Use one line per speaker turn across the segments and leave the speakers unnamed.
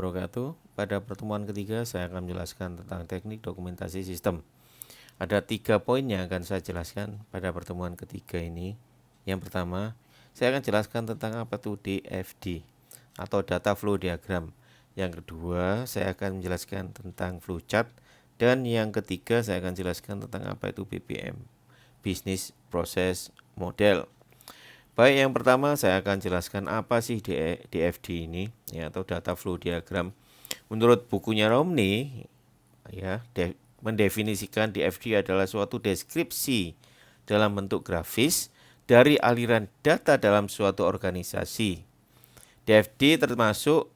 wabarakatuh. Pada pertemuan ketiga saya akan menjelaskan tentang teknik dokumentasi sistem. Ada 3 poin yang akan saya jelaskan pada pertemuan ketiga ini. Yang pertama, saya akan jelaskan tentang apa itu DFD atau data flow diagram. Yang kedua, saya akan menjelaskan tentang flowchart. Dan yang ketiga, saya akan jelaskan tentang apa itu BPM, Business Process Model. Baik, yang pertama saya akan jelaskan apa sih DFD ini, ya, atau data flow diagram. Menurut bukunya Romney, ya, mendefinisikan DFD adalah suatu deskripsi dalam bentuk grafis dari aliran data dalam suatu organisasi. DFD termasuk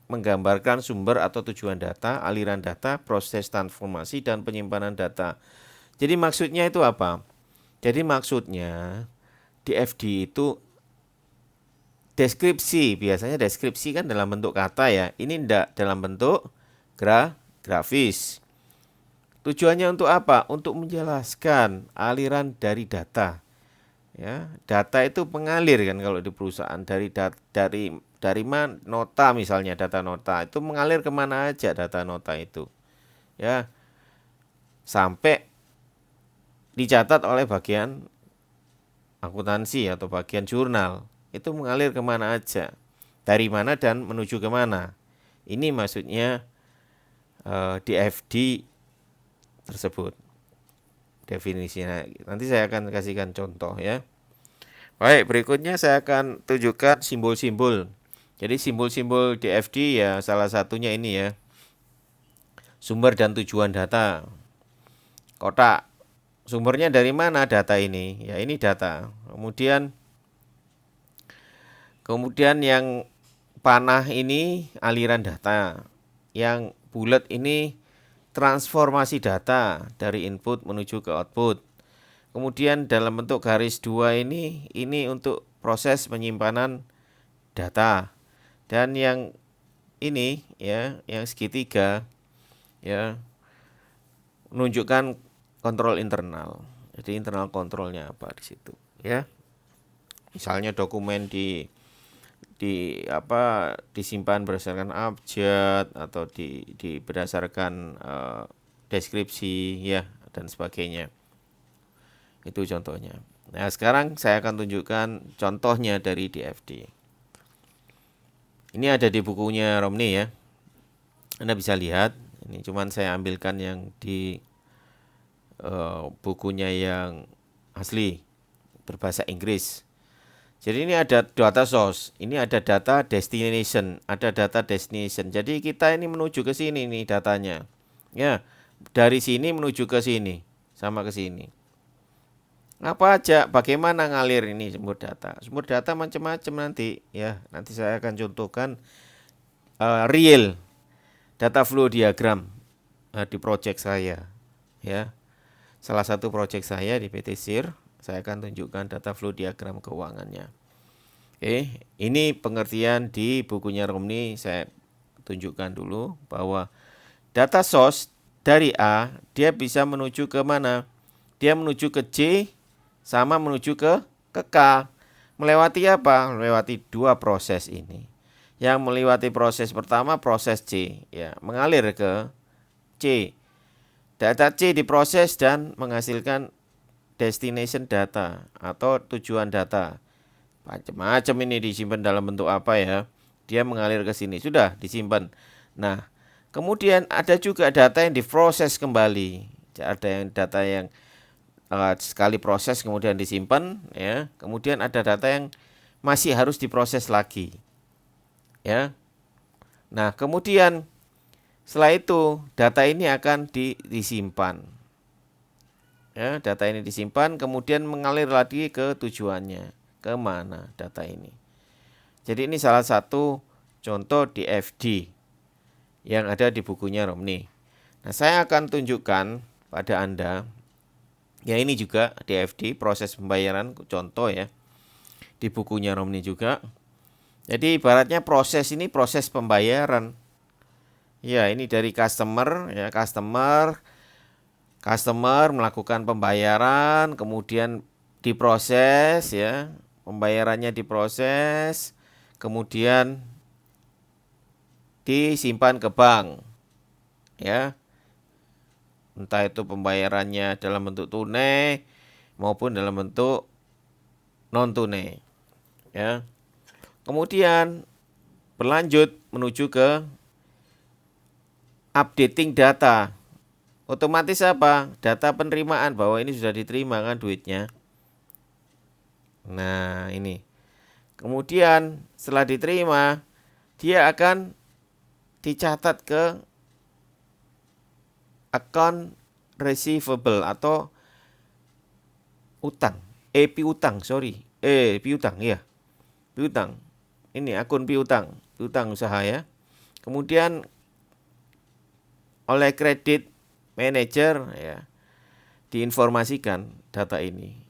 menggambarkan sumber atau tujuan data, aliran data, proses transformasi, dan penyimpanan data. Jadi maksudnya itu apa? Jadi maksudnya DFD itu deskripsi, biasanya deskripsi kan dalam bentuk kata ya. Ini tidak dalam bentuk grafis. Tujuannya untuk apa? Untuk menjelaskan aliran dari data. Ya, data itu mengalir kan kalau di perusahaan dari mana nota, misalnya data nota itu mengalir kemana aja data nota itu, ya, sampai dicatat oleh bagian akuntansi atau bagian jurnal, itu mengalir kemana aja, dari mana dan menuju kemana. Ini maksudnya DFD tersebut definisinya. Nanti saya akan kasihkan contoh ya. Baik, berikutnya saya akan tunjukkan simbol-simbol. Jadi simbol-simbol DFD ya salah satunya ini ya. Sumber dan tujuan data. Kotak. Sumbernya dari mana data ini? Ya ini data. Kemudian yang panah ini aliran data. Yang bulat ini transformasi data dari input menuju ke output. Kemudian dalam bentuk garis 2 ini untuk proses penyimpanan data. Dan yang ini ya, yang segitiga ya menunjukkan kontrol internal. Jadi internal kontrolnya apa di situ ya. Misalnya dokumen disimpan berdasarkan abjad atau berdasarkan deskripsi ya dan sebagainya. Itu contohnya. Nah, sekarang saya akan tunjukkan contohnya dari DFD. Ini ada di bukunya Romney ya. Anda bisa lihat, ini cuman saya ambilkan yang di bukunya yang asli berbahasa Inggris. Jadi ini ada data source, ini ada data destination, ada data destination. Jadi kita ini menuju ke sini nih datanya. Ya, dari sini menuju ke sini, sama ke sini. Apa aja, bagaimana ngalir ini sumber data? Sumber data macam-macam nanti, ya. Nanti saya akan contohkan real data flow diagram di project saya, ya. Salah satu project saya di PT SIR, saya akan tunjukkan data flow diagram keuangannya. Oke, ini pengertian di bukunya Romney. Saya tunjukkan dulu bahwa data source dari A, dia bisa menuju ke mana? Dia menuju ke J, sama menuju ke K. Melewati apa? Melewati 2 proses ini. Yang melewati proses pertama proses C, ya, mengalir ke C. Data C diproses dan menghasilkan destination data atau tujuan data. Macam-macam ini disimpan dalam bentuk apa ya? Dia mengalir ke sini, sudah disimpan. Nah, kemudian ada juga data yang diproses kembali. Ada yang data yang sekali proses kemudian disimpan ya. Kemudian ada data yang masih harus diproses lagi. Ya. Nah, kemudian setelah itu data ini akan disimpan. Ya, data ini disimpan kemudian mengalir lagi ke tujuannya. Ke mana data ini? Jadi ini salah satu contoh DFD yang ada di bukunya Romney. Nah, saya akan tunjukkan pada Anda. Ya ini juga DFD, proses pembayaran, contoh ya. Di bukunya Romney juga. Jadi ibaratnya proses ini proses pembayaran. Ya ini dari customer ya, customer melakukan pembayaran, kemudian diproses ya. Pembayarannya diproses, kemudian disimpan ke bank, ya. Entah itu pembayarannya dalam bentuk tunai maupun dalam bentuk non tunai, ya. Kemudian berlanjut menuju ke updating data. Otomatis apa? Data penerimaan bahwa ini sudah diterima kan duitnya. Nah, ini. Kemudian setelah diterima, dia akan dicatat ke account receivable atau utang. Piutang, sorry. Piutang, ya. Piutang. Ini akun piutang, piutang usaha ya. Kemudian oleh credit manager ya diinformasikan data ini.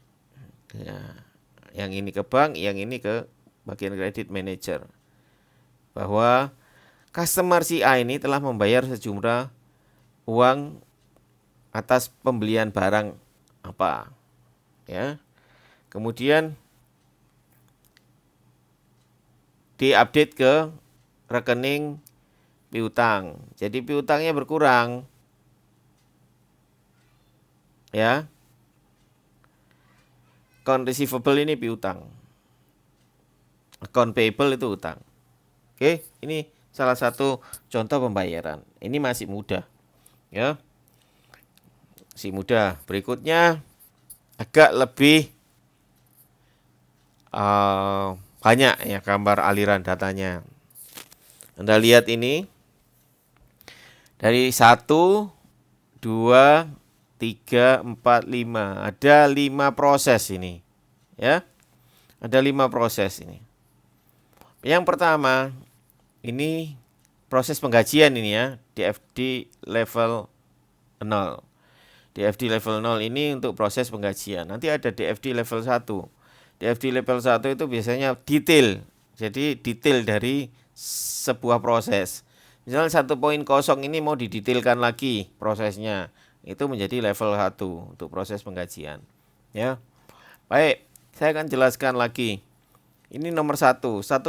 Ya, yang ini ke bank, yang ini ke bagian credit manager. Bahwa customer si A ini telah membayar sejumlah uang atas pembelian barang apa. Ya. Kemudian diupdate ke rekening piutang. Jadi piutangnya berkurang. Ya. Account receivable ini piutang. Account payable itu utang. Oke, ini salah satu contoh pembayaran. Ini masih mudah. Ya. Masih mudah. Berikutnya agak lebih banyak ya gambar aliran datanya. Anda lihat ini dari 1, 2, 3, 4, 5. Ada 5 proses ini. Ya. Ada 5 proses ini. Yang pertama, ini proses penggajian ini ya, DFD level 0. DFD level 0 ini untuk proses penggajian. Nanti ada DFD level 1. DFD level 1 itu biasanya detail. Jadi detail dari sebuah proses. Misalnya 1.0 ini mau didetailkan lagi prosesnya. Itu menjadi level 1 untuk proses penggajian. Ya. Baik, saya akan jelaskan lagi. Ini nomor 1. 1.0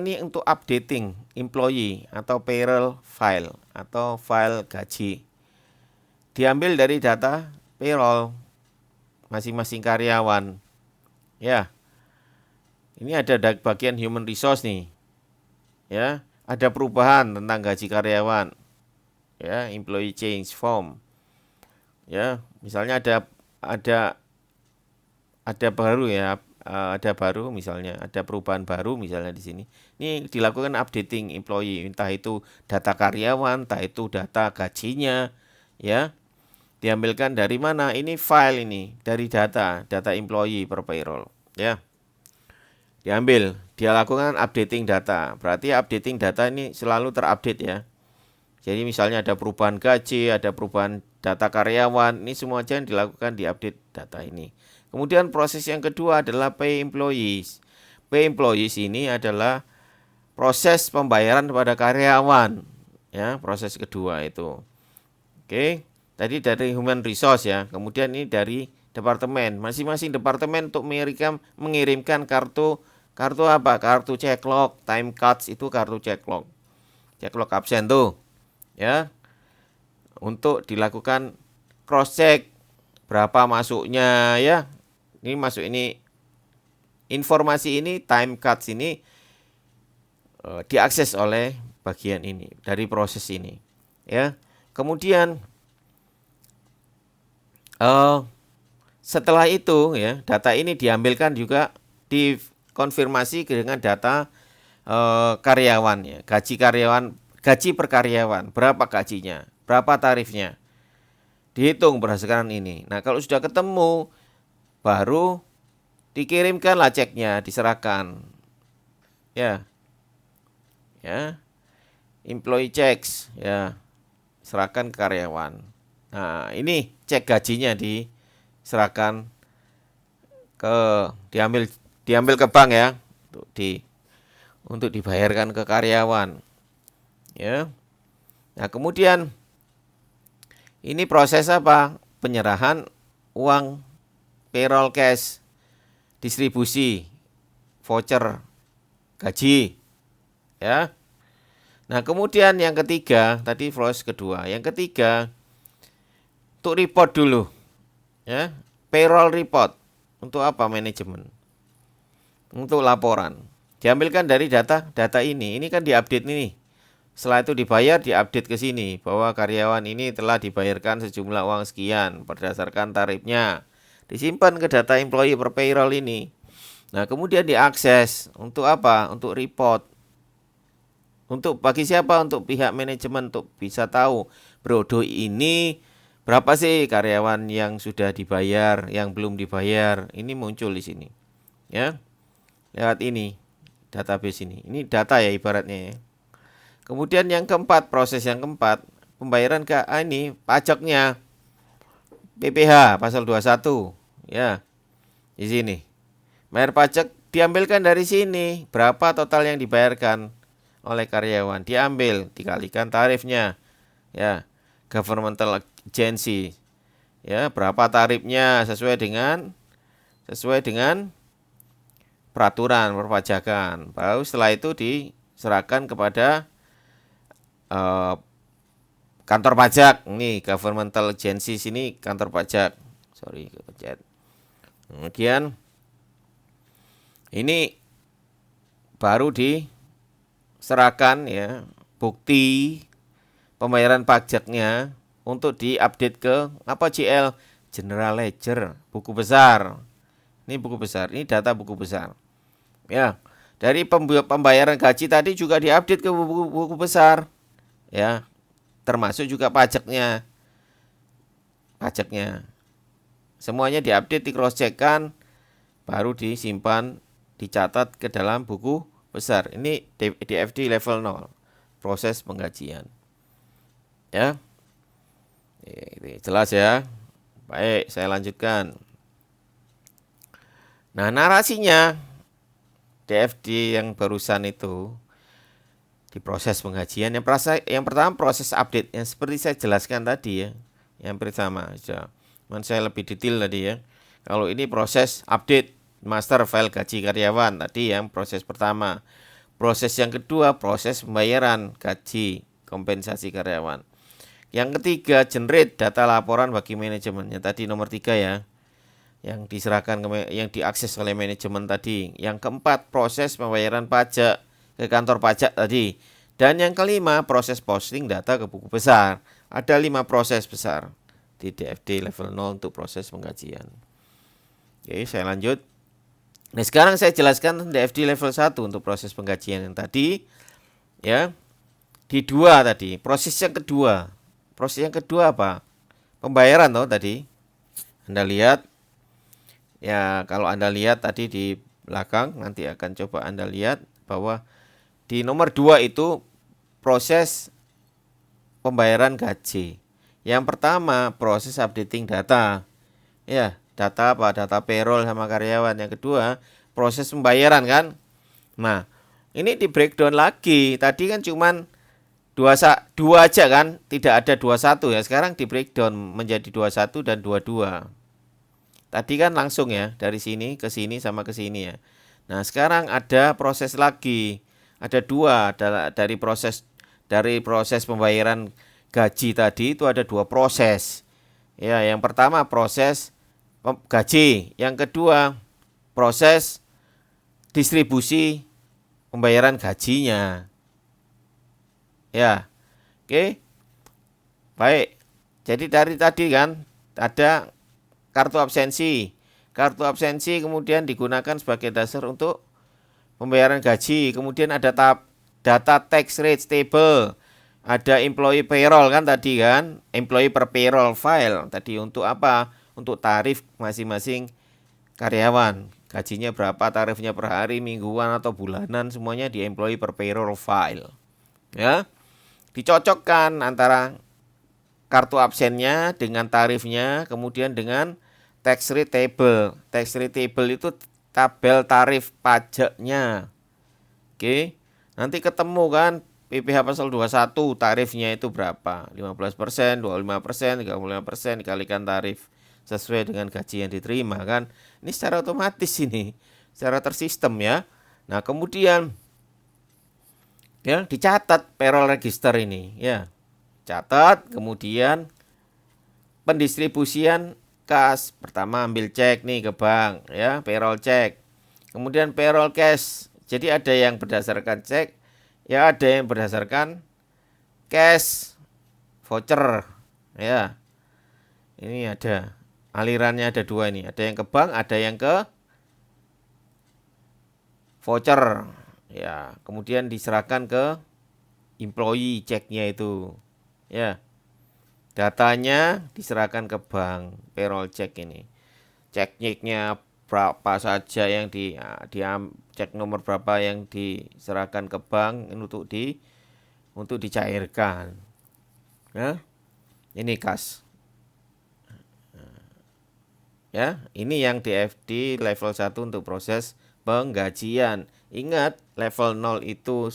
ini untuk updating employee atau payroll file atau file gaji. Diambil dari data payroll masing-masing karyawan. Ya. Ini ada bagian human resource nih. Ya, ada perubahan tentang gaji karyawan. Ya, employee change form. Ya, misalnya ada baru ya, ada baru misalnya, ada perubahan baru misalnya di sini. Ini dilakukan updating employee, entah itu data karyawan, entah itu data gajinya, ya. Diambilkan dari mana? Ini file ini, dari data employee per payroll, ya. Diambil, dia lakukan updating data. Berarti updating data ini selalu terupdate ya. Jadi misalnya ada perubahan gaji, ada perubahan data karyawan, ini semua aja yang dilakukan di update data ini. Kemudian proses yang kedua adalah pay employees. Pay employees ini adalah proses pembayaran kepada karyawan. Ya, proses kedua itu. Oke. Tadi dari human resource ya, kemudian ini dari departemen. Masing-masing departemen untuk mengirimkan kartu apa? Kartu checklog, time cards itu kartu checklog. Checklog absen tuh. Ya. Untuk dilakukan cross check berapa masuknya ya. Ini masuk ini informasi ini time cards ini diakses oleh bagian ini dari proses ini. Ya. Kemudian setelah itu ya data ini diambilkan juga dikonfirmasi dengan data karyawan ya, gaji per karyawan, berapa gajinya, berapa tarifnya, dihitung berdasarkan ini. Nah kalau sudah ketemu baru dikirimkanlah ceknya, diserahkan ya, employee checks ya, serahkan ke karyawan. Nah, ini cek gajinya diserahkan diambil ke bank ya untuk dibayarkan ke karyawan. Ya. Nah, kemudian ini proses apa? Penyerahan uang payroll cash, distribusi voucher gaji. Ya. Nah, kemudian yang ketiga, tadi proses kedua. Yang ketiga, untuk report dulu. Ya, payroll report. Untuk apa manajemen? Untuk laporan. Diambilkan dari data ini. Ini kan diupdate nih. Setelah itu dibayar, diupdate ke sini bahwa karyawan ini telah dibayarkan sejumlah uang sekian berdasarkan tarifnya. Disimpan ke data employee per payroll ini. Nah, kemudian diakses untuk apa? Untuk report. Untuk bagi siapa? Untuk pihak manajemen untuk bisa tahu, Bro, ini berapa sih karyawan yang sudah dibayar, yang belum dibayar. Ini muncul di sini. Ya. Lewat ini, database ini. Ini data ya ibaratnya ya. Kemudian yang keempat, proses yang keempat, pembayaran ke ini pajaknya PPh pasal 21 ya. Di sini. Bayar pajak diambilkan dari sini, berapa total yang dibayarkan oleh karyawan, diambil dikalikan tarifnya. Ya, governmental agency. Ya, berapa tarifnya sesuai dengan peraturan perpajakan. Baru setelah itu diserahkan kepada kantor pajak. Ini governmental agency sini kantor pajak. Sorry, kepencet. Kemudian ini baru diserahkan ya bukti pembayaran pajaknya untuk diupdate ke apa GL General Ledger, buku besar. Ini buku besar, ini data buku besar. Ya, dari pembayaran gaji tadi juga diupdate ke buku besar. Ya, termasuk juga pajaknya. Semuanya diupdate, di cross checkkan, baru disimpan, dicatat ke dalam buku besar. Ini DFD level 0, proses penggajian. Ya. Ini jelas ya. Baik, saya lanjutkan. Nah, narasinya DFD yang barusan itu di proses penggajian yang pertama proses update yang seperti saya jelaskan tadi ya. Yang pertama aja. Cuman saya lebih detail tadi ya. Kalau ini proses update master file gaji karyawan tadi yang proses pertama. Proses yang kedua proses pembayaran gaji kompensasi karyawan. Yang ketiga generate data laporan bagi manajemennya tadi nomor 3 ya. Yang diserahkan yang diakses oleh manajemen tadi. Yang keempat proses pembayaran pajak ke kantor pajak tadi. Dan yang kelima proses posting data ke buku besar. Ada 5 proses besar di DFD level 0 untuk proses penggajian. Oke, saya lanjut. Nah, sekarang saya jelaskan DFD level 1 untuk proses penggajian yang tadi ya. Di 2 tadi, proses yang kedua. Proses yang kedua apa? Pembayaran toh tadi. Anda lihat ya, kalau Anda lihat tadi di belakang nanti akan coba Anda lihat bahwa di nomor 2 itu proses pembayaran gaji. Yang pertama proses updating data. Ya, data apa? Data payroll sama karyawan. Yang kedua proses pembayaran kan. Nah, ini di breakdown lagi. Tadi kan cuman 2 aja kan, tidak ada 21 ya. Sekarang di breakdown menjadi 21 dan 22. Tadi kan langsung ya, dari sini ke sini sama ke sini ya. Nah, sekarang ada proses lagi. Ada 2 dari proses pembayaran gaji tadi itu ada 2 proses. Ya, yang pertama proses gaji, yang kedua proses distribusi pembayaran gajinya. Ya. Oke. Baik. Jadi dari tadi kan ada kartu absensi. Kartu absensi kemudian digunakan sebagai dasar untuk pembayaran gaji. Kemudian ada data tax rate table. Ada employee payroll kan tadi kan. Employee per payroll file. Tadi untuk apa? Untuk tarif masing-masing karyawan. Gajinya berapa, tarifnya per hari, mingguan atau bulanan, semuanya di employee per payroll file. Ya. Dicocokkan antara kartu absennya dengan tarifnya, kemudian dengan tax rate table. Tax rate table itu tabel tarif pajaknya. Oke. Nanti ketemu kan PPh pasal 21 tarifnya itu berapa? 15%, 25%, 35% dikalikan tarif sesuai dengan gaji yang diterima kan. Ini secara otomatis ini, secara tersistem ya. Nah, kemudian Ya, dicatat payroll register ini, ya. Catat, kemudian pendistribusian kas. Pertama ambil cek nih ke bank, ya, payroll cek. Kemudian payroll cash. Jadi ada yang berdasarkan cek, ya ada yang berdasarkan cash voucher, ya. Ini ada alirannya ada dua ini, ada yang ke bank, ada yang ke voucher, ya. Kemudian diserahkan ke employee ceknya itu, ya. Datanya diserahkan ke bank, payroll cek ini. Ceknya berapa saja yang cek nomor berapa yang diserahkan ke bank untuk dicairkan. Ya, ini kas. Ya, ini yang DFD level 1 untuk proses penggajian. Ingat, level 0 itu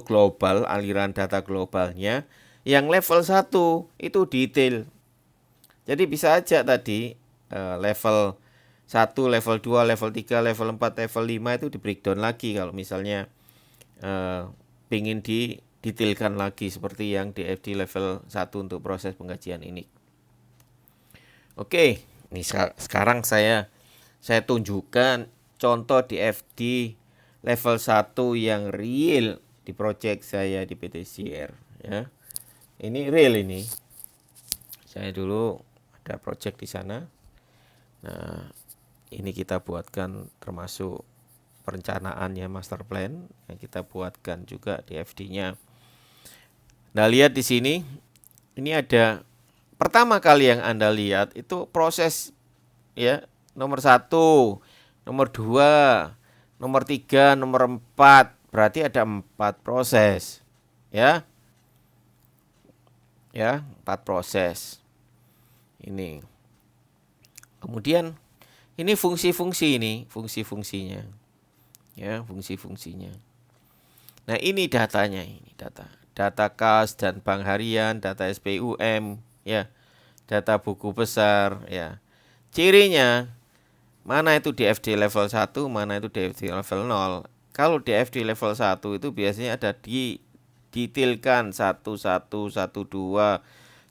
global, aliran data globalnya. Yang level 1 itu detail. Jadi bisa aja tadi level 1, level 2, level 3, level 4, level 5 itu di breakdown lagi kalau misalnya ingin didetailkan lagi seperti yang DFD level 1 untuk proses penggajian ini. Oke, ini sekarang saya tunjukkan contoh DFD level 1 yang real di project saya di PT CR, ya. Ini real ini. Saya dulu ada project di sana. Nah, ini kita buatkan termasuk perencanaannya master plan yang kita buatkan juga DFD-nya. Nah, lihat di sini. Ini ada pertama kali yang Anda lihat itu proses, ya, nomor 1, nomor 2, nomor 3, nomor 4. Berarti ada 4 proses. Ya. Ya, 4 proses. Ini. Kemudian ini fungsi-fungsi ini, fungsi-fungsinya. Ya, fungsi-fungsinya. Nah, ini datanya, ini data kas dan bank harian, data SPUM, ya. Data buku besar, ya. Cirinya mana itu DFD level 1, mana itu DFD level 0. Kalau DFD level 1 itu biasanya ada detailkan 11, 12,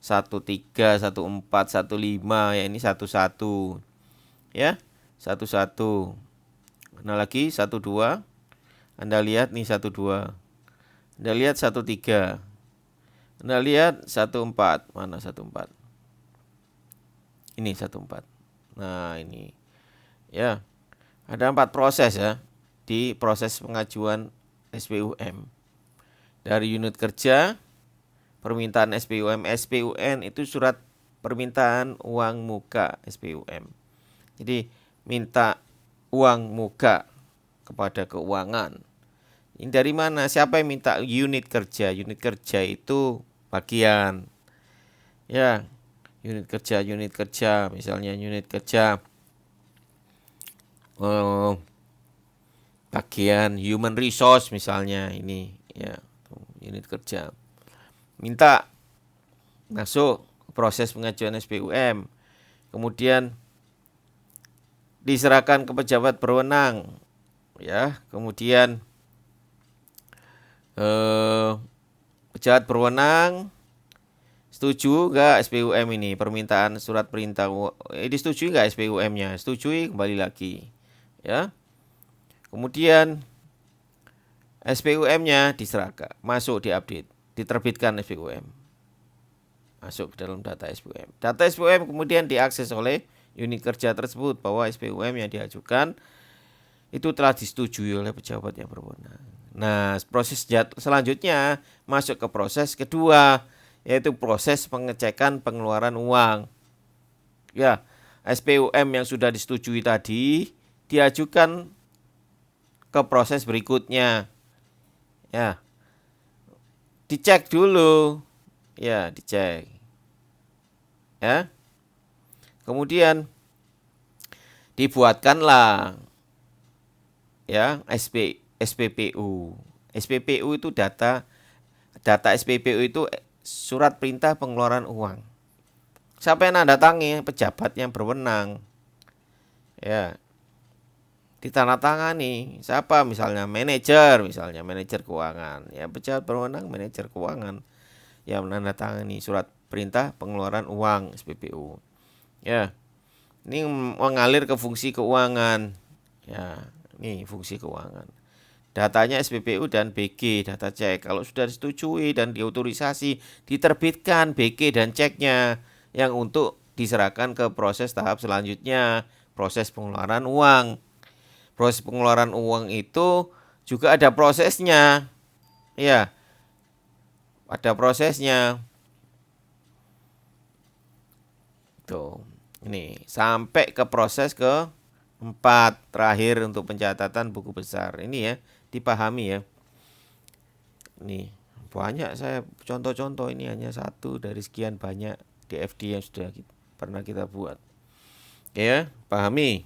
13, 14, 15, ya ini 11. Ya, 11. Nah, lagi 12. Anda lihat nih 12. Anda lihat 13. Anda lihat 14. Mana 14? Ini 14. Nah, ini. Ya. Ada 4 proses ya di proses pengajuan SPUM. Dari unit kerja, permintaan SPUM, SPUN itu surat permintaan uang muka SPUM. Jadi minta uang muka kepada keuangan. Ini dari mana? Siapa yang minta? Unit kerja. Unit kerja itu bagian. Ya, unit kerja. Misalnya unit kerja bagian human resource misalnya ini, ya, unit kerja. Minta masuk proses pengajuan SPUM. Kemudian diserahkan ke pejabat berwenang, ya. Kemudian pejabat berwenang setuju enggak SPUM ini, permintaan surat perintah disetujui enggak SPUM-nya? Setujui, kembali lagi, ya. Kemudian SPUM-nya diserahkan, masuk diupdate, diterbitkan SPUM. Masuk ke dalam data SPUM. Data SPUM kemudian diakses oleh unit kerja tersebut bahwa SPUM yang diajukan itu telah disetujui oleh pejabat yang berwenang. Nah, proses selanjutnya masuk ke proses kedua, yaitu proses pengecekan pengeluaran uang. Ya, SPUM yang sudah disetujui tadi diajukan ke proses berikutnya. Ya. Dicek dulu. Ya, dicek. Ya. Kemudian dibuatkanlah, ya, SPPU. SPPU itu data SPPU itu surat perintah pengeluaran uang. Siapa yang nanda tangi? Pejabat yang berwenang. Ya. ditandatangani. Siapa misalnya manajer keuangan. Ya pejabat berwenang manajer keuangan yang menandatangani surat perintah pengeluaran uang SPBU. Ya, ini mengalir ke fungsi keuangan. Ya, ini fungsi keuangan. Datanya SPBU dan BG, data cek. Kalau sudah disetujui dan diotorisasi, diterbitkan BG dan ceknya yang untuk diserahkan ke proses tahap selanjutnya, proses pengeluaran uang. Proses pengeluaran uang itu juga ada prosesnya. Ya, ada prosesnya. Tuh. Ini sampai ke proses keempat terakhir untuk pencatatan buku besar. Ini ya, dipahami ya. Nih, banyak saya contoh-contoh, ini hanya satu dari sekian banyak DFD yang sudah pernah kita buat. Ya, pahami.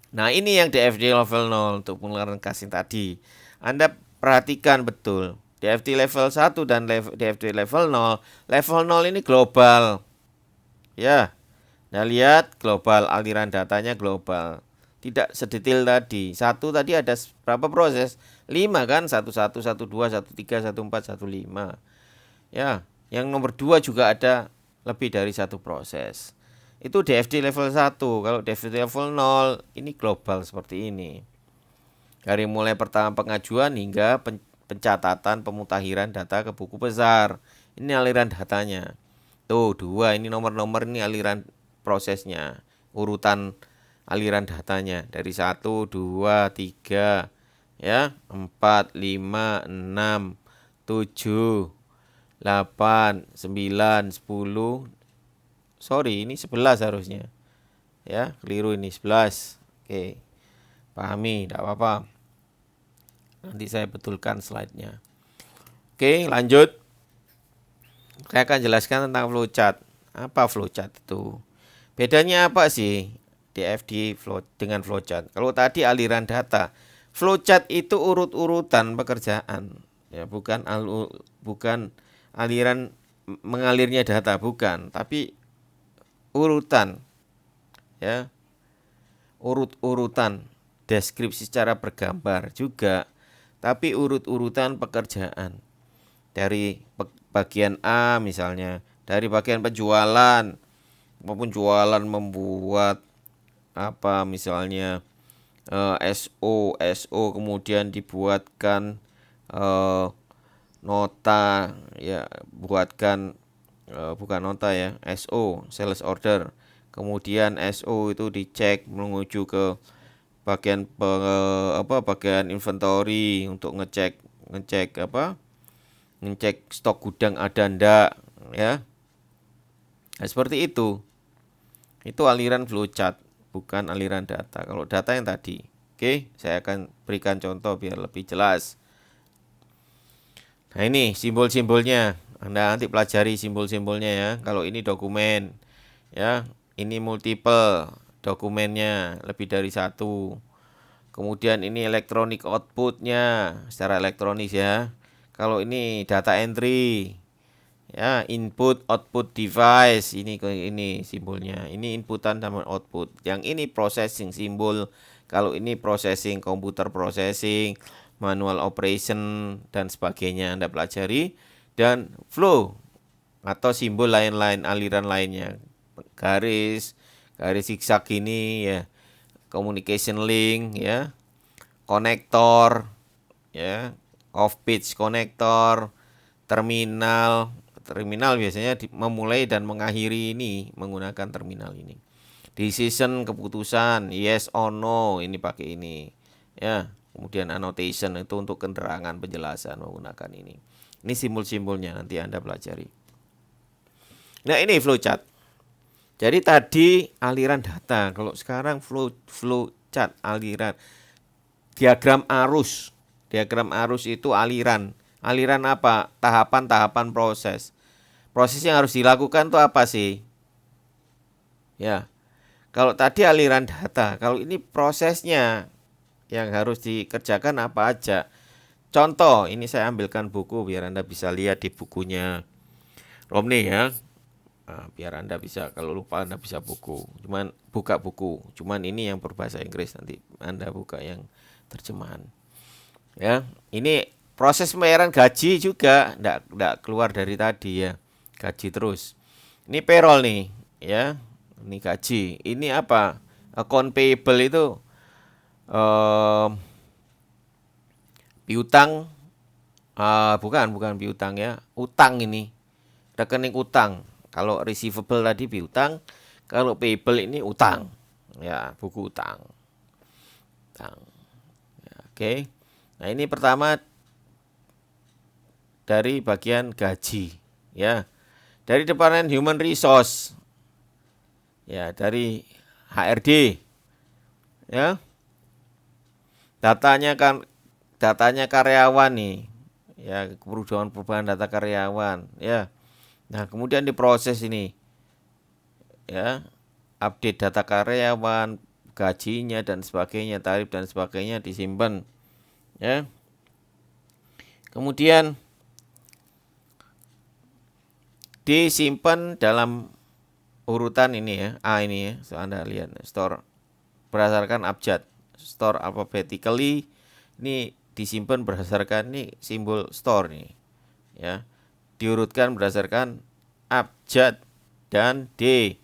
Nah, ini yang DFD level 0 untuk pengeluaran kas yang tadi. Anda perhatikan betul. DFD level 1 dan DFD level 0. Level 0 ini global. Ya. Nah, lihat global, aliran datanya global. Tidak sedetail tadi. Satu tadi ada berapa proses? 5 kan? 11, 12, 13, 14, 15. Ya, yang nomor 2 juga ada lebih dari satu proses. Itu DFD level 1. Kalau DFD level 0, ini global seperti ini. Dari mulai pertama pengajuan hingga pencatatan pemutakhiran data ke buku besar. Ini aliran datanya. Tuh, 2 ini nomor-nomor, ini aliran prosesnya, urutan aliran datanya dari 1, 2, 3, ya, 4, 5, 6, 7, 8, 9, 10. Sorry, ini 11 harusnya. Ya, keliru ini 11. Oke. Pahami, tidak apa-apa. Nanti saya betulkan slide-nya. Oke, lanjut. Saya akan jelaskan tentang flowchart. Apa flowchart itu? Bedanya apa sih DFD dengan flowchart? Kalau tadi aliran data, flowchart itu urut-urutan pekerjaan, ya, bukan aliran mengalirnya data, bukan, tapi urutan, ya, urut-urutan, deskripsi secara bergambar juga, tapi urut-urutan pekerjaan dari bagian A misalnya, dari bagian penjualan maupun jualan membuat apa misalnya SO kemudian dibuatkan nota, ya, buatkan bukan nota ya, SO sales order, kemudian SO itu dicek menuju ke bagian bagian inventory untuk ngecek stok gudang ada ndak, ya. Nah, seperti itu. Itu aliran flowchart, bukan aliran data. Kalau data yang tadi. Oke, saya akan berikan contoh biar lebih jelas. Nah, ini simbol-simbolnya. Anda nanti pelajari simbol-simbolnya ya. Kalau ini dokumen, ya, ini multiple dokumennya, lebih dari satu. Kemudian ini electronic outputnya secara elektronis ya. Kalau ini data entry, ya, input output device, ini simbolnya. Ini inputan sama output. Yang ini processing simbol. Kalau ini processing, computer processing, manual operation dan sebagainya Anda pelajari. Dan flow atau simbol lain-lain, aliran lainnya. Garis zigzag ini ya. Communication link ya. Konektor ya. Off pitch konektor, terminal biasanya memulai dan mengakhiri ini menggunakan terminal ini. Decision, keputusan, yes or no, ini pakai ini. Ya, kemudian annotation itu untuk keterangan penjelasan menggunakan ini. Ini simbol-simbolnya nanti Anda pelajari. Nah, ini flowchart. Jadi tadi aliran data, kalau sekarang flowchart aliran. Diagram arus. Diagram arus itu aliran. Aliran apa? Tahapan-tahapan proses. Proses yang harus dilakukan itu apa sih? Ya. Kalau tadi aliran data, kalau ini prosesnya yang harus dikerjakan apa aja. Contoh, ini saya ambilkan buku biar Anda bisa lihat di bukunya Romney ya. Biar Anda bisa, kalau lupa Anda bisa buka buku. Cuman ini yang berbahasa Inggris, nanti Anda buka yang terjemahan. Ya, ini proses pembayaran gaji juga enggak keluar dari tadi ya. Gaji terus. Ini payroll nih, ya. Ini gaji. Ini apa? Account payable itu eh piutang, bukan piutang ya. Utang ini. Rekening utang. Kalau receivable tadi piutang, kalau payable ini utang. Ya, buku utang. Utang. Ya, oke. Nah, ini pertama dari bagian gaji, ya. Dari Departemen Human Resource, ya, dari HRD, ya. Datanya karyawan nih, ya, perubahan data karyawan, ya. Nah, kemudian diproses ini, ya, update data karyawan, gajinya dan sebagainya, tarif dan sebagainya disimpan, ya. Kemudian disimpan dalam urutan ini ya, A ini ya, so Anda lihat, store berdasarkan abjad, store alphabetically, ini disimpan berdasarkan ini simbol store nih, ya, diurutkan berdasarkan abjad dan D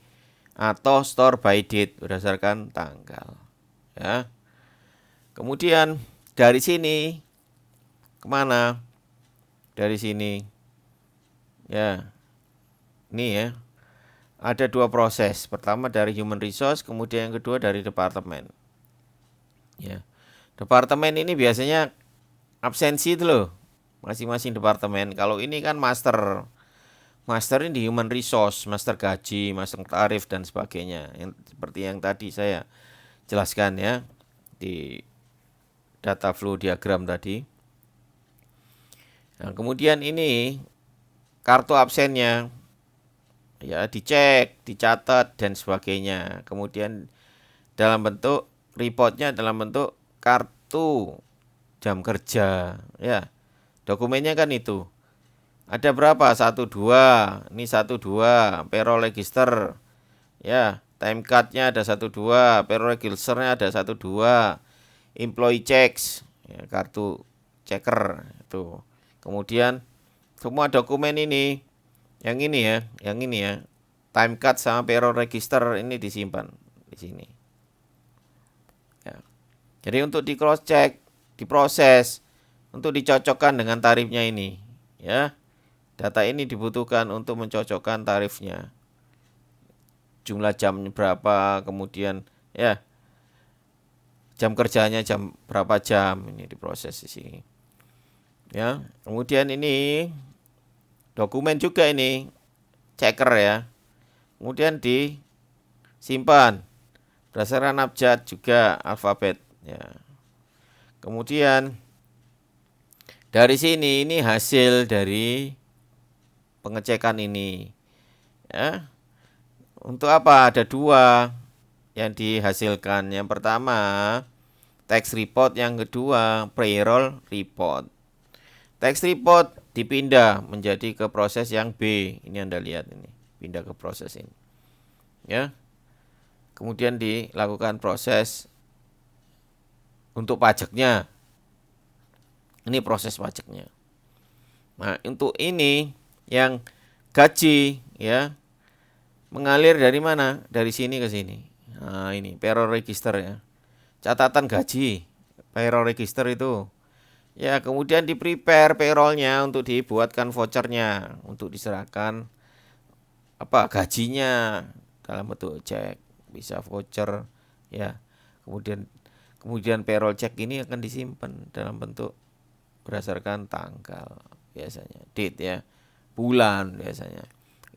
atau store by date berdasarkan tanggal, ya. Kemudian dari sini kemana? Dari sini, ya, ini ya. Ada dua proses. Pertama dari human resource, kemudian yang kedua dari departemen. Ya. Departemen ini biasanya absensi itu loh. Masing-masing departemen. Kalau ini kan master. Master ini di human resource, master gaji, master tarif dan sebagainya. Seperti yang tadi saya jelaskan ya di data flow diagram tadi. Nah, kemudian ini kartu absennya, ya, dicek, dicatat dan sebagainya. Kemudian dalam bentuk reportnya dalam bentuk kartu jam kerja, ya. Dokumennya kan itu. Ada berapa? 1 2. Ini 1 2 payroll register. Ya, time card-nya ada 1 2, payroll register-nya ada 1 2. Employee checks, ya, kartu checker itu. Kemudian semua dokumen ini, yang ini ya, time card sama payroll register ini disimpan di sini. Ya. Jadi untuk di cross check, diproses, untuk dicocokkan dengan tarifnya ini, ya. Data ini dibutuhkan untuk mencocokkan tarifnya. Jumlah jam berapa, kemudian ya jam kerjanya jam berapa jam, ini diproses di sini. Ya, kemudian ini dokumen juga ini checker ya. Kemudian disimpan berdasarkan abjad juga alfabet ya. Kemudian dari sini ini hasil dari pengecekan ini. Ya. Untuk apa? Ada dua yang dihasilkan. Yang pertama tax report, yang kedua payroll report. Tax report dipindah menjadi ke proses yang B. Ini Anda lihat ini, pindah ke proses ini. Ya. Kemudian dilakukan proses untuk pajaknya. Ini proses pajaknya. Nah, untuk ini yang gaji ya mengalir dari mana? Dari sini ke sini. Nah, ini payroll register ya. Catatan gaji, payroll register itu. Ya, kemudian di-prepare payrollnya untuk dibuatkan vouchernya untuk diserahkan apa gajinya dalam bentuk cek, bisa voucher ya. Kemudian payroll check ini akan disimpan dalam bentuk berdasarkan tanggal biasanya, date ya, bulan biasanya.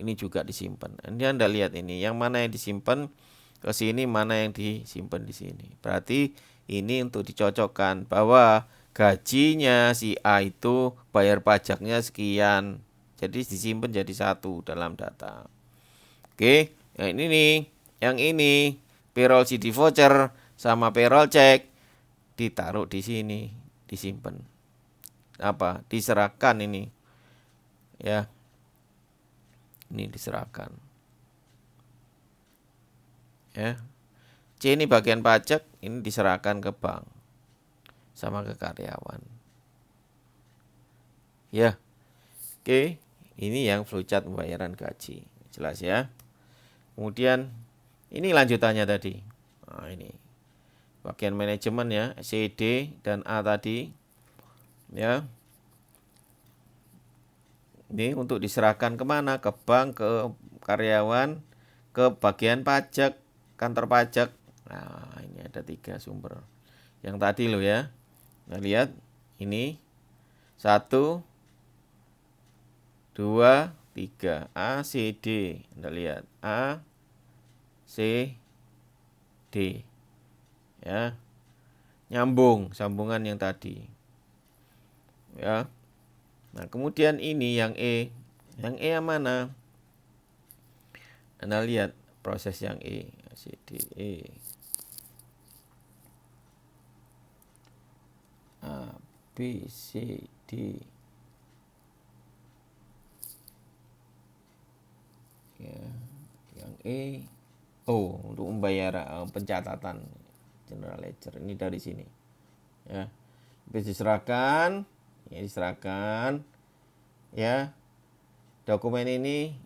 Ini juga disimpan. Ini Anda lihat ini, yang mana yang disimpan ke sini, mana yang disimpan di sini. Berarti ini untuk dicocokkan bahwa gajinya si A itu bayar pajaknya sekian. Jadi disimpan jadi satu dalam data. Oke, yang ini nih, yang ini payroll CD voucher sama payroll check ditaruh di sini, disimpan. Apa? Diserahkan ini. Ya. Ini diserahkan. Ya. C ini bagian pajak, ini diserahkan ke bank sama ke karyawan. Ya. Oke, ini yang flowchart pembayaran gaji. Jelas ya. Kemudian ini lanjutannya tadi. Nah, ini bagian manajemen ya, C, D dan A tadi. Ya. Ini untuk diserahkan kemana? Ke bank, ke karyawan, ke bagian pajak, kantor pajak. Nah, ini ada 3 sumber. Yang tadi loh ya. Nah, lihat ini 1, 2, 3. A, C, D. Anda lihat A, C, D. Ya. Nyambung sambungan yang tadi. Ya. Nah, kemudian ini yang E. Yang E yang mana? Anda lihat proses yang E. C, D, E. A, B, C, D. Ya. Yang E. Oh, untuk membayar pencatatan general ledger. Ini dari sini. Ya. Habis diserahkan. Ya, diserahkan. Ya. Dokumen ini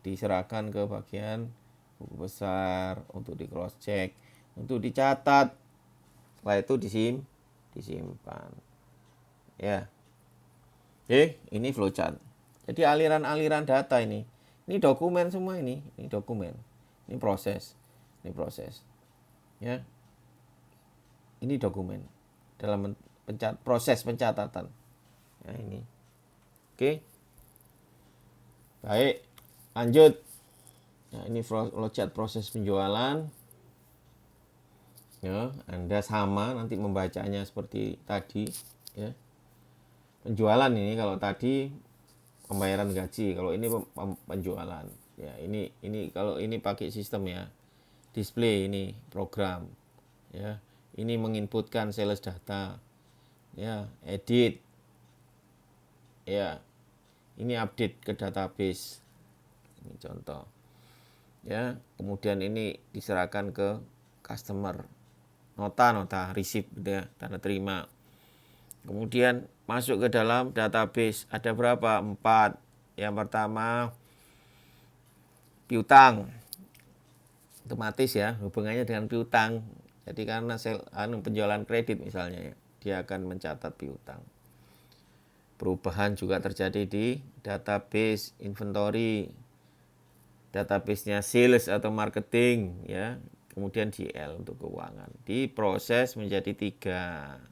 diserahkan ke bagian buku besar untuk di cross check, untuk dicatat. Setelah itu disimpan. Ya. Oke, ini flowchart. Jadi aliran-aliran data ini. Ini dokumen semua ini dokumen. Ini proses. Ini proses. Ya. Ini dokumen dalam proses pencatatan. Ya, ini. Oke. Baik, lanjut. Nah, ini flowchart proses penjualan. Ya, Anda sama nanti membacanya seperti tadi. Ya. Penjualan ini kalau tadi pembayaran gaji, kalau ini penjualan. Ya, ini kalau ini pakai sistem ya. Display ini program. Ya, ini menginputkan sales data. Ya, edit. Ya, ini update ke database. Ini contoh. Ya, kemudian ini diserahkan ke customer. Nota receipt ya, tanda terima. Kemudian masuk ke dalam database. Ada berapa? 4. Yang pertama piutang. Otomatis ya, hubungannya dengan piutang. Jadi karena penjualan kredit misalnya ya, dia akan mencatat piutang. Perubahan juga terjadi di database inventory, database-nya sales atau marketing ya, kemudian GL untuk keuangan. Diproses menjadi 3.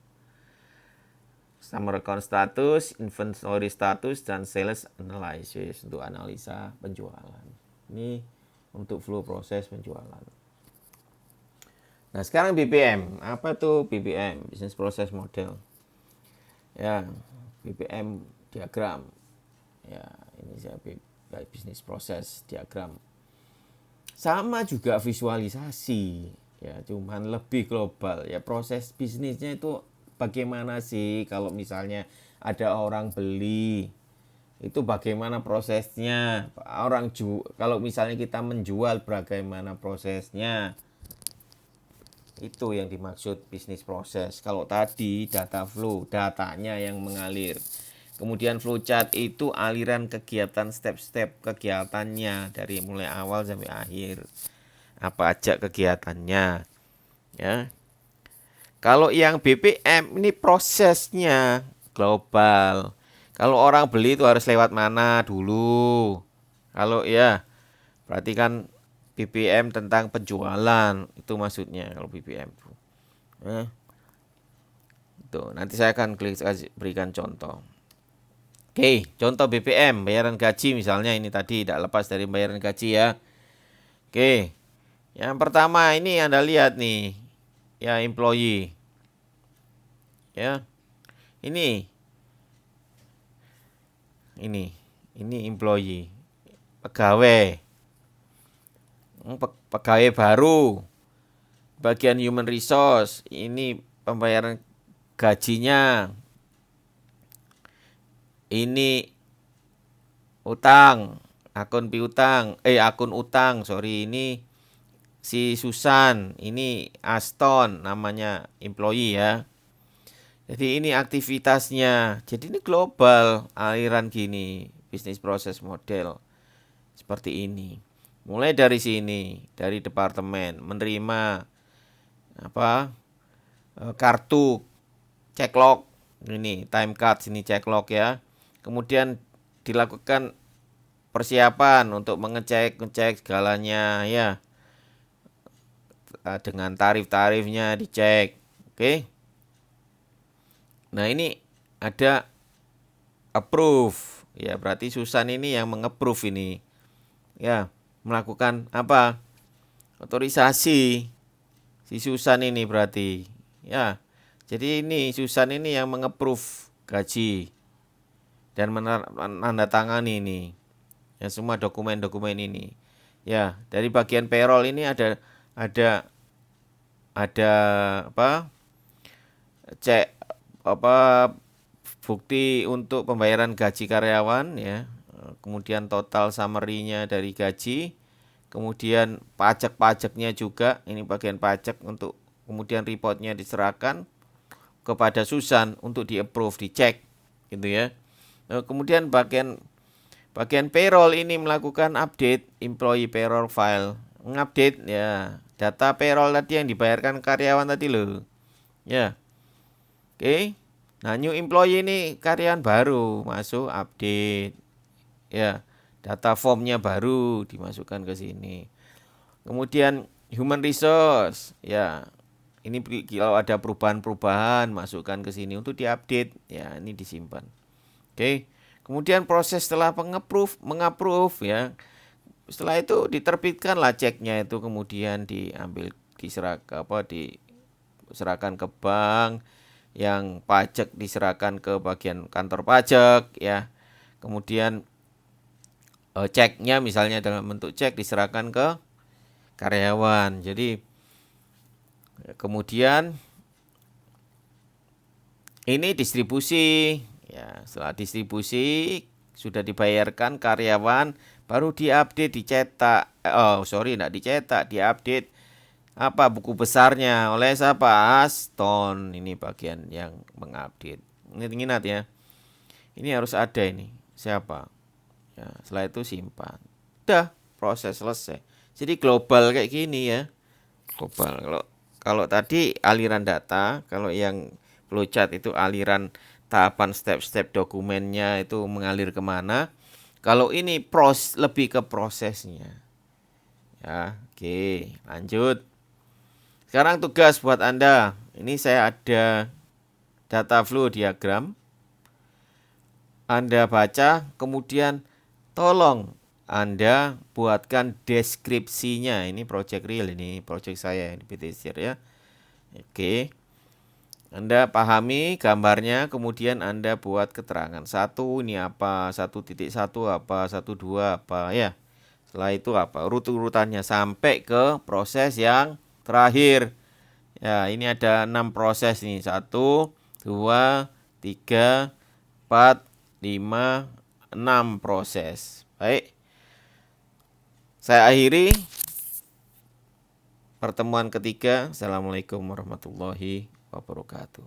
Summary account status, inventory status, dan sales analysis untuk analisa penjualan. Ini untuk flow proses penjualan. Nah, sekarang BPM. Apa tuh BPM? Business Process Model. Ya, BPM diagram. Ya, ini saya business process diagram. Sama juga visualisasi. Ya, cuman lebih global. Ya, proses bisnisnya itu bagaimana sih kalau misalnya ada orang beli, itu bagaimana prosesnya, kalau misalnya kita menjual bagaimana prosesnya, itu yang dimaksud bisnis proses. Kalau tadi data flow, datanya yang mengalir. Kemudian flowchart itu aliran kegiatan, step-step kegiatannya dari mulai awal sampai akhir, apa aja kegiatannya ya. Kalau yang BPM ini prosesnya global. Kalau orang beli itu harus lewat mana dulu? Kalau ya, berarti kan BPM tentang penjualan itu maksudnya kalau BPM itu. Tuh, nanti saya akan berikan contoh. Oke, contoh BPM, bayaran gaji misalnya ini tadi tidak lepas dari bayaran gaji ya. Oke, yang pertama ini Anda lihat nih, ya employee. Ya, ini ini employee, pegawai, pegawai baru, bagian human resource, ini pembayaran gajinya, ini utang, akun piutang, akun utang, sorry ini si Susan, ini Aston namanya employee ya. Jadi ini aktivitasnya. Jadi ini global aliran gini, bisnis proses model seperti ini. Mulai dari sini, dari departemen menerima apa kartu ceklock ini time card sini ceklock ya. Kemudian dilakukan persiapan untuk ngecek segalanya ya, dengan tarif-tarifnya dicek. Oke. Nah, ini ada approve. Ya, berarti Susan ini yang mengapprove ini. Ya, melakukan apa? Otorisasi. Si Susan ini berarti. Ya. Jadi ini Susan ini yang mengapprove gaji dan menandatangani ini. Ya, semua dokumen-dokumen ini. Ya, dari bagian payroll ini ada ada apa? Cek apa bukti untuk pembayaran gaji karyawan ya. Kemudian total summary-nya dari gaji, kemudian pajak-pajaknya juga, ini bagian pajak untuk kemudian reportnya diserahkan kepada Susan untuk di-approve, dicek gitu ya. Kemudian bagian payroll ini melakukan update employee payroll file, mengupdate ya data payroll tadi yang dibayarkan karyawan tadi loh. Ya. Oke. Nah, new employee ini karyawan baru masuk update. Ya, data formnya baru dimasukkan ke sini. Kemudian human resource, ya. Ini kalau ada perubahan-perubahan masukkan ke sini untuk diupdate. Ya, ini disimpan. Oke. Kemudian proses setelah mengapprove ya. Setelah itu diterbitkanlah ceknya itu, kemudian diserahkan ke bank, yang pajak diserahkan ke bagian kantor pajak ya. Kemudian ceknya misalnya dalam bentuk cek diserahkan ke karyawan. Jadi kemudian ini distribusi ya. Setelah distribusi sudah dibayarkan karyawan, baru diupdate, dicetak. Enggak dicetak, diupdate apa buku besarnya oleh siapa? Aston. Ini bagian yang mengupdate. Ingat ya. Ini harus ada ini. Siapa? Ya, setelah itu simpan. Udah, proses selesai. Jadi global kayak gini ya. Global. Kalau tadi aliran data, kalau yang flowchart itu aliran tahapan step-step dokumennya itu mengalir kemana. Kalau ini lebih ke prosesnya. Ya, oke, lanjut. Sekarang tugas buat Anda. Ini saya ada data flow diagram. Anda baca, kemudian tolong Anda buatkan deskripsinya. Ini project real, ini project saya di PT Sir ya. Oke. Anda pahami gambarnya, kemudian Anda buat keterangan. 1 ini apa, 1.1 apa, 1.2 apa ya. Setelah itu apa? Urut-urutannya sampai ke proses yang terakhir. Ya, ini ada 6 proses nih. 1, 2, 3, 4, 5, 6 proses. Baik. Saya akhiri pertemuan ketiga. Assalamualaikum warahmatullahi wabarakatuh.